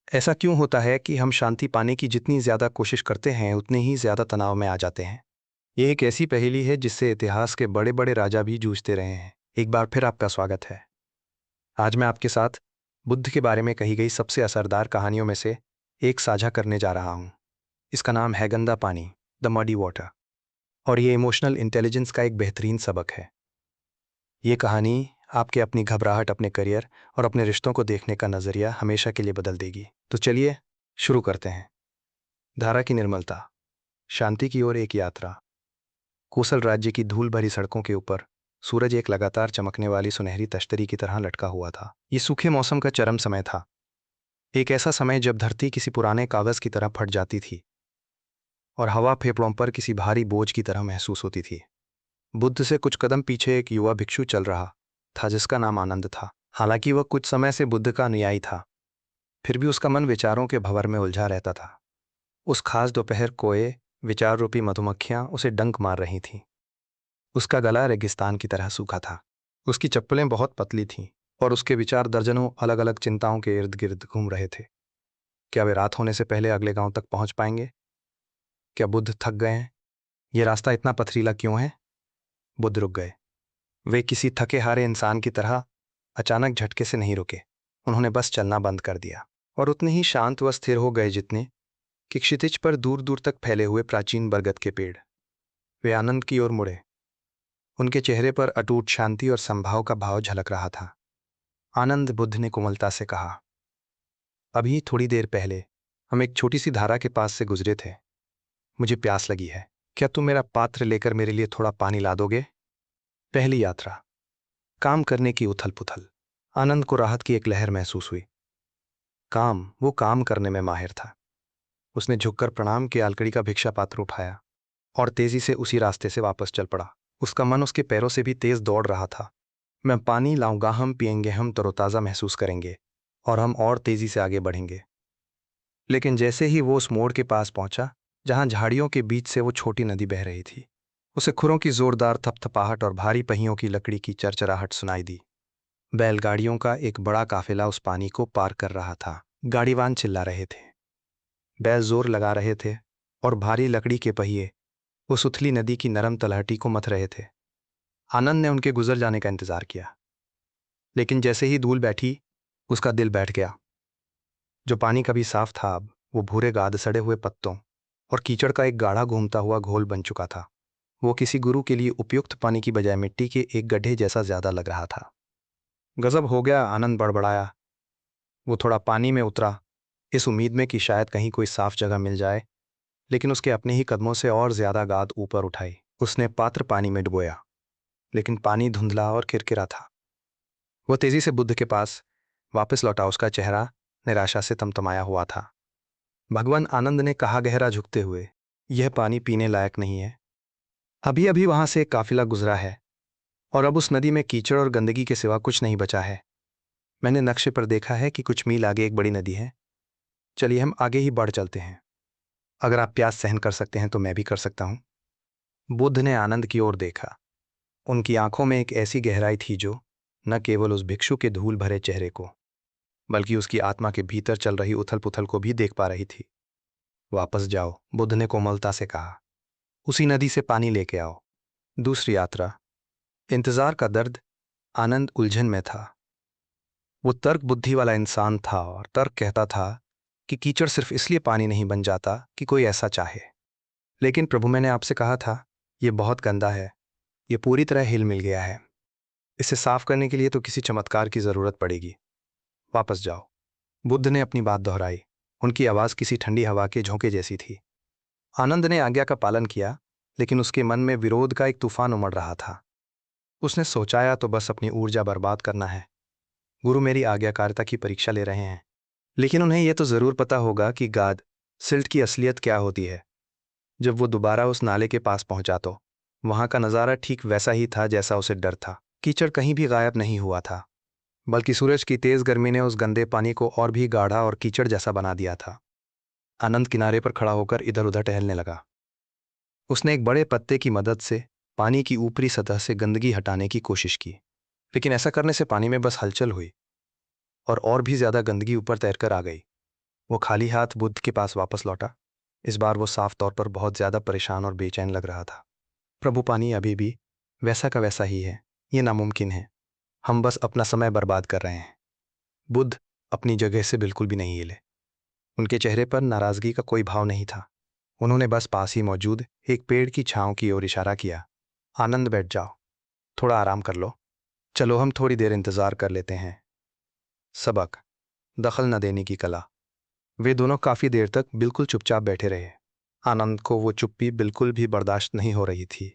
ऐसा क्यों होता है कि हम शांति पाने की जितनी ज़्यादा कोशिश करते हैं उतने ही ज़्यादा तनाव में आ जाते हैं? ये एक ऐसी पहेली है जिससे इतिहास के बड़े बड़े राजा भी जूझते रहे हैं। एक बार फिर आपका स्वागत है। आज मैं आपके साथ बुद्ध के बारे में कही गई सबसे असरदार कहानियों में से एक साझा करने जा रहा हूँ। इसका नाम है गंदा पानी, द मडी वाटर। और ये इमोशनल इंटेलिजेंस का एक बेहतरीन सबक है। ये कहानी आपके अपनी घबराहट, अपने करियर और अपने रिश्तों को देखने का नज़रिया हमेशा के लिए बदल देगी। तो चलिए शुरू करते हैं। धारा की निर्मलता, शांति की ओर एक यात्रा। कोसल राज्य की धूल भरी सड़कों के ऊपर सूरज एक लगातार चमकने वाली सुनहरी तश्तरी की तरह लटका हुआ था। ये सूखे मौसम का चरम समय था, एक ऐसा समय जब धरती किसी पुराने कागज की तरह फट जाती थी और हवा फेफड़ों पर किसी भारी बोझ की तरह महसूस होती थी। बुद्ध से कुछ कदम पीछे एक युवा भिक्षु चल रहा था जिसका नाम आनंद था। हालांकि वह कुछ समय से बुद्ध का अनुयायी था, फिर भी उसका मन विचारों के भंवर में उलझा रहता था। उस खास दोपहर कोए विचार रूपी मधुमक्खियां उसे डंक मार रही थीं। उसका गला रेगिस्तान की तरह सूखा था। उसकी चप्पलें बहुत पतली थीं और उसके विचार दर्जनों अलग अलग चिंताओं के इर्द गिर्द घूम रहे थे। क्या वे रात होने से पहले अगले गांव तक पहुंच पाएंगे? क्या बुद्ध थक गए हैं? ये रास्ता इतना पथरीला क्यों है? बुद्ध रुक गए। वे किसी थके हारे इंसान की तरह अचानक झटके से नहीं रुके। उन्होंने बस चलना बंद कर दिया और उतने ही शांत व स्थिर हो गए जितने कि क्षितिज पर दूर दूर तक फैले हुए प्राचीन बरगद के पेड़। वे आनंद की ओर मुड़े। उनके चेहरे पर अटूट शांति और संभाव का भाव झलक रहा था। आनंद, बुद्ध ने कोमलता से कहा, अभी थोड़ी देर पहले हम एक छोटी सी धारा के पास से गुजरे थे। मुझे प्यास लगी है। क्या तुम मेरा पात्र लेकर मेरे लिए थोड़ा पानी ला दोगे? पहली यात्रा, काम करने की उथल पुथल। आनंद को राहत की एक लहर महसूस हुई। वो काम करने में माहिर था। उसने झुककर प्रणाम के आलकड़ी का भिक्षा पात्र उठाया और तेजी से उसी रास्ते से वापस चल पड़ा। उसका मन उसके पैरों से भी तेज दौड़ रहा था। मैं पानी लाऊंगा, हम पिएंगे, हम तरोताज़ा महसूस करेंगे और हम और तेजी से आगे बढ़ेंगे। लेकिन जैसे ही वो उस मोड़ के पास पहुंचा जहां झाड़ियों के बीच से वो छोटी नदी बह रही थी, उसे खुरों की जोरदार थपथपाहट और भारी पहियों की लकड़ी की चरचराहट सुनाई दी। बैलगाड़ियों का एक बड़ा काफिला उस पानी को पार कर रहा था। गाड़ीवान चिल्ला रहे थे, बैल जोर लगा रहे थे और भारी लकड़ी के पहिए उस उथली नदी की नरम तलहटी को मथ रहे थे। आनंद ने उनके गुजर जाने का इंतजार किया, लेकिन जैसे ही धूल बैठी उसका दिल बैठ गया। जो पानी कभी साफ था अब वो भूरे गाद, सड़े हुए पत्तों और कीचड़ का एक गाढ़ा घूमता हुआ घोल बन चुका था। वो किसी गुरु के लिए उपयुक्त पानी की बजाय मिट्टी के एक गड्ढे जैसा ज्यादा लग रहा था। गजब हो गया, आनंद बड़बड़ाया। वो थोड़ा पानी में उतरा, इस उम्मीद में कि शायद कहीं कोई साफ जगह मिल जाए, लेकिन उसके अपने ही कदमों से और ज्यादा गाद ऊपर उठाई। उसने पात्र पानी में डुबोया, लेकिन पानी धुंधला और किरकिरा था। वो तेजी से बुद्ध के पास वापस लौटा। उसका चेहरा निराशा से तमतमाया हुआ था। भगवान, आनंद ने कहा गहरा झुकते हुए, यह पानी पीने लायक नहीं है। अभी अभी वहां से एक काफिला गुजरा है और अब उस नदी में कीचड़ और गंदगी के सिवा कुछ नहीं बचा है। मैंने नक्शे पर देखा है कि कुछ मील आगे एक बड़ी नदी है। चलिए हम आगे ही बढ़ चलते हैं। अगर आप प्यास सहन कर सकते हैं तो मैं भी कर सकता हूं। बुद्ध ने आनंद की ओर देखा। उनकी आंखों में एक ऐसी गहराई थी जो न केवल उस भिक्षु के धूल भरे चेहरे को बल्कि उसकी आत्मा के भीतर चल रही उथल पुथल को भी देख पा रही थी। वापस जाओ, बुद्ध ने कोमलता से कहा। उसी नदी से पानी लेके आओ। दूसरी यात्रा, इंतजार का दर्द। आनंद उलझन में था। वो तर्क बुद्धि वाला इंसान था और तर्क कहता था कि कीचड़ सिर्फ इसलिए पानी नहीं बन जाता कि कोई ऐसा चाहे। लेकिन प्रभु, मैंने आपसे कहा था, ये बहुत गंदा है। ये पूरी तरह हिल मिल गया है। इसे साफ करने के लिए तो किसी चमत्कार की जरूरत पड़ेगी। वापस जाओ। बुद्ध ने अपनी बात दोहराई। उनकी आवाज किसी ठंडी हवा के झोंके जैसी थी। आनंद ने आज्ञा का पालन किया, लेकिन उसके मन में विरोध का एक तूफान उमड़ रहा था। उसने सोचा तो बस अपनी ऊर्जा बर्बाद करना है। गुरु मेरी आज्ञाकारिता की परीक्षा ले रहे हैं, लेकिन उन्हें यह तो जरूर पता होगा कि गाद सिल्ट की असलियत क्या होती है। जब वो दोबारा उस नाले के पास पहुंचा तो वहां का नजारा ठीक वैसा ही था जैसा उसे डर था। कीचड़ कहीं भी गायब नहीं हुआ था, बल्कि सूरज की तेज गर्मी ने उस गंदे पानी को और भी गाढ़ा और कीचड़ जैसा बना दिया था। आनंद किनारे पर खड़ा होकर इधर उधर टहलने लगा। उसने एक बड़े पत्ते की मदद से पानी की ऊपरी सतह से गंदगी हटाने की कोशिश की, लेकिन ऐसा करने से पानी में बस हलचल हुई और भी ज्यादा गंदगी ऊपर तैरकर आ गई। वो खाली हाथ बुद्ध के पास वापस लौटा। इस बार वो साफ तौर पर बहुत ज्यादा परेशान और बेचैन लग रहा था। प्रभु, पानी अभी भी वैसा का वैसा ही है। ये नामुमकिन है। हम बस अपना समय बर्बाद कर रहे हैं। बुद्ध अपनी जगह से बिल्कुल भी नहीं हिले। उनके चेहरे पर नाराजगी का कोई भाव नहीं था। उन्होंने बस पास ही मौजूद एक पेड़ की छांव की ओर इशारा किया। आनंद, बैठ जाओ, थोड़ा आराम कर लो। चलो हम थोड़ी देर इंतजार कर लेते हैं। सबक, दखल न देने की कला। वे दोनों काफी देर तक बिल्कुल चुपचाप बैठे रहे। आनंद को वो चुप्पी बिल्कुल भी बर्दाश्त नहीं हो रही थी।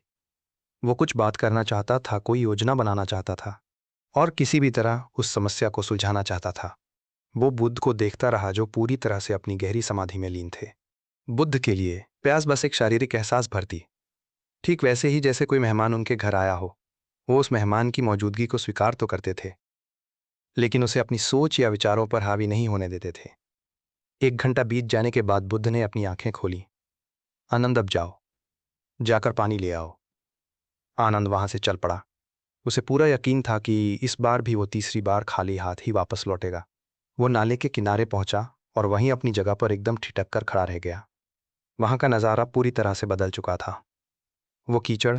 वो कुछ बात करना चाहता था, कोई योजना बनाना चाहता था और किसी भी तरह उस समस्या को सुलझाना चाहता था। वो बुद्ध को देखता रहा जो पूरी तरह से अपनी गहरी समाधि में लीन थे। बुद्ध के लिए प्यास बस एक शारीरिक एहसास भरती, ठीक वैसे ही जैसे कोई मेहमान उनके घर आया हो। वो उस मेहमान की मौजूदगी को स्वीकार तो करते थे, लेकिन उसे अपनी सोच या विचारों पर हावी नहीं होने देते थे। 1 घंटा बीत जाने के बाद बुद्ध ने अपनी आंखें खोली। आनंद, अब जाओ, जाकर पानी ले आओ। आनंद वहां से चल पड़ा। उसे पूरा यकीन था कि इस बार भी वो तीसरी बार खाली हाथ ही वापस लौटेगा। वो नाले के किनारे पहुंचा और वहीं अपनी जगह पर एकदम ठिठक कर खड़ा रह गया। वहां का नज़ारा पूरी तरह से बदल चुका था। वो कीचड़,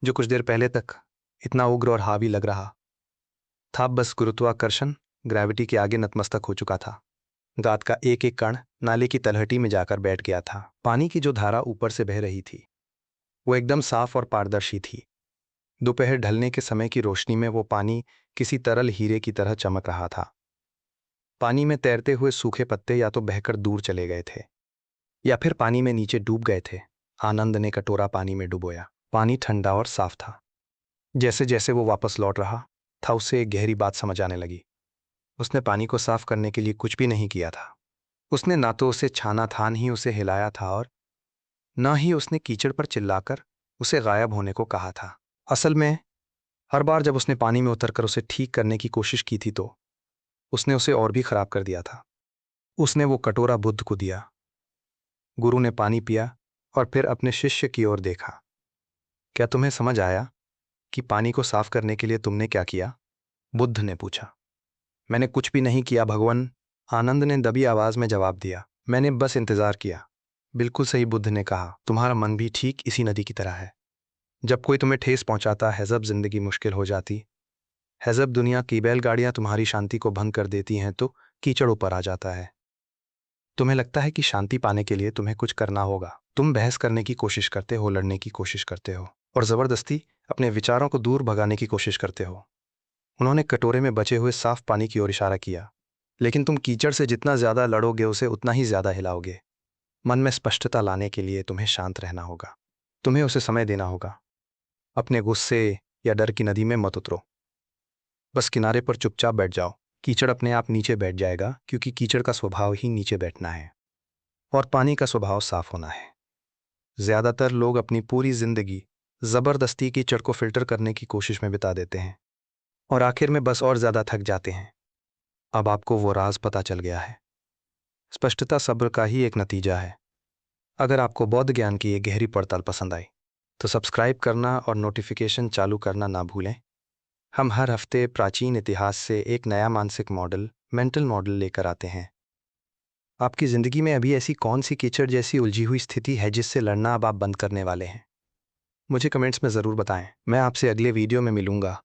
जो कुछ देर पहले तक इतना उग्र और हावी लग रहा था, बस गुरुत्वाकर्षण, ग्रेविटी के आगे नतमस्तक हो चुका था। गाद का एक एक कण नाले की तलहटी में जाकर बैठ गया था। पानी की जो धारा ऊपर से बह रही थी वो एकदम साफ और पारदर्शी थी। दोपहर ढलने के समय की रोशनी में वो पानी किसी तरल हीरे की तरह चमक रहा था। पानी में तैरते हुए सूखे पत्ते या तो बहकर दूर चले गए थे या फिर पानी में नीचे डूब गए थे। आनंद ने कटोरा पानी में डुबोया। पानी ठंडा और साफ था। जैसे जैसे वो वापस लौट रहा था, उसे एक गहरी बात समझ आने लगी। उसने पानी को साफ करने के लिए कुछ भी नहीं किया था। उसने ना तो उसे छाना था, न ही उसे हिलाया था, और न ही उसने कीचड़ पर चिल्लाकर उसे गायब होने को कहा था। असल में हर बार जब उसने पानी में उतरकर उसे ठीक करने की कोशिश की थी तो उसने उसे और भी खराब कर दिया था। उसने वो कटोरा बुद्ध को दिया। गुरु ने पानी पिया और फिर अपने शिष्य की ओर देखा। क्या तुम्हें समझ आया कि पानी को साफ करने के लिए तुमने क्या किया? बुद्ध ने पूछा। मैंने कुछ भी नहीं किया भगवान, आनंद ने दबी आवाज में जवाब दिया। मैंने बस इंतजार किया। बिल्कुल सही, बुद्ध ने कहा। तुम्हारा मन भी ठीक इसी नदी की तरह है। जब कोई तुम्हें ठेस पहुंचाता है, जब जिंदगी मुश्किल हो जाती है, जब दुनिया की बैलगाड़ियां तुम्हारी शांति को भंग कर देती हैं, तो कीचड़ ऊपर आ जाता है। तुम्हें लगता है कि शांति पाने के लिए तुम्हें कुछ करना होगा। तुम बहस करने की कोशिश करते हो, लड़ने की कोशिश करते हो और जबरदस्ती अपने विचारों को दूर भगाने की कोशिश करते हो। उन्होंने कटोरे में बचे हुए साफ पानी की ओर इशारा किया। लेकिन तुम कीचड़ से जितना ज्यादा लड़ोगे, उसे उतना ही ज्यादा हिलाओगे। मन में स्पष्टता लाने के लिए तुम्हें शांत रहना होगा। तुम्हें उसे समय देना होगा। अपने गुस्से या डर की नदी में मत उतरो। बस किनारे पर चुपचाप बैठ जाओ। कीचड़ अपने आप नीचे बैठ जाएगा, क्योंकि कीचड़ का स्वभाव ही नीचे बैठना है और पानी का स्वभाव साफ होना है। ज्यादातर लोग अपनी पूरी जिंदगी जबरदस्ती कीचड़ को फिल्टर करने की कोशिश में बिता देते हैं और आखिर में बस और ज्यादा थक जाते हैं। अब आपको वो राज पता चल गया है। स्पष्टता सब्र का ही एक नतीजा है। अगर आपको बौद्ध ज्ञान की ये गहरी पड़ताल पसंद आई तो सब्सक्राइब करना और नोटिफिकेशन चालू करना ना भूलें। हम हर हफ्ते प्राचीन इतिहास से एक नया मानसिक मॉडल, मेंटल मॉडल लेकर आते हैं। आपकी ज़िंदगी में अभी ऐसी कौन सी कीचड़ जैसी उलझी हुई स्थिति है जिससे लड़ना अब आप बंद करने वाले हैं? मुझे कमेंट्स में ज़रूर बताएं। मैं आपसे अगले वीडियो में मिलूंगा।